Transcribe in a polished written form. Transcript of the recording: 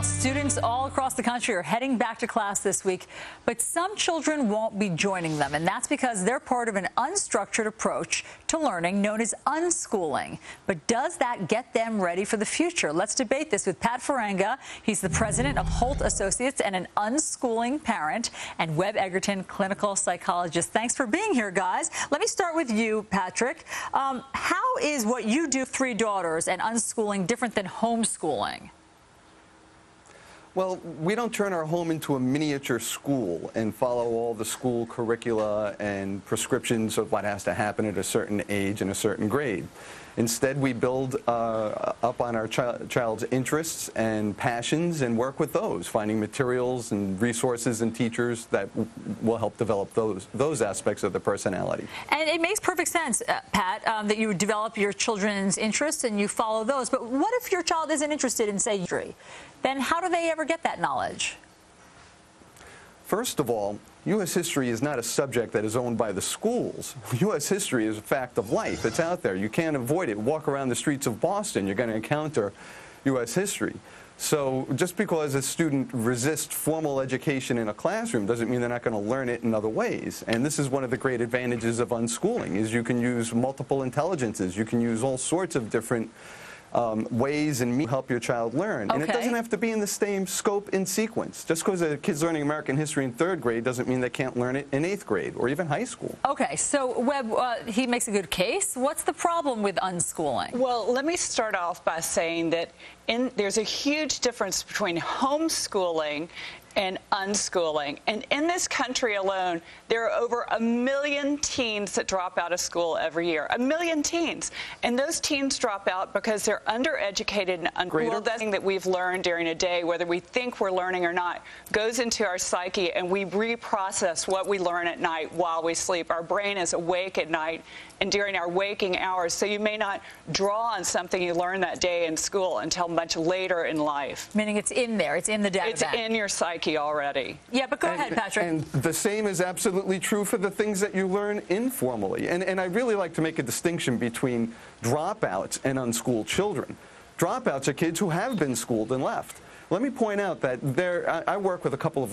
Students all across the country are heading back to class this week, but some children won't be joining them, and that's because they're part of an unstructured approach to learning known as unschooling. But does that get them ready for the future? Let's debate this with Pat Farenga. He's the president of Holt Associates and an unschooling parent, and Webb Egerton, clinical psychologist. Thanks for being here, guys. Let me start with you, Patrick. How is what you do, 3 daughters, and unschooling different than homeschooling? Well, we don't turn our home into a miniature school and follow all the school curricula and prescriptions of what has to happen at a certain age and a certain grade. Instead, we build up on our child's interests and passions and work with those, finding materials and resources and teachers that will help develop those aspects of the personality. And it makes perfect sense, Pat, that you develop your children's interests and you follow those. But what if your child isn't interested in, say, history? Then how do they ever get that knowledge? First of all, U.S. history is not a subject that is owned by the schools. U.S. history is a fact of life. It's out there. You can't avoid it. Walk around the streets of Boston, you're going to encounter U.S. history. So just because a student resists formal education in a classroom doesn't mean they're not going to learn it in other ways. And this is one of the great advantages of unschooling, is you can use multiple intelligences. You can use all sorts of different ways and help your child learn. And it doesn't have to be in the same scope and sequence. Just because a kid's learning American history in 3rd grade doesn't mean they can't learn it in 8th grade or even high school. Okay, so Webb, he makes a good case. What's the problem with unschooling? Well, let me start off by saying that there's a huge difference between homeschooling and unschooling. And in this country alone, there are over 1 million teens that drop out of school every year. 1 million teens. And those teens drop out because they're undereducated and unschooled. That thing that we've learned during a day, whether we think we're learning or not, goes into our psyche, and we reprocess what we learn at night while we sleep. Our brain is awake at night and during our waking hours, so you may not draw on something you learned that day in school until much later in life. Meaning it's in there, it's in the data bank. It's in your psyche already. Yeah, but go ahead, Patrick. And the same is absolutely true for the things that you learn informally. And I really like to make a distinction between dropouts and unschooled children. Dropouts are kids who have been schooled and left. Let me point out that I work with a couple of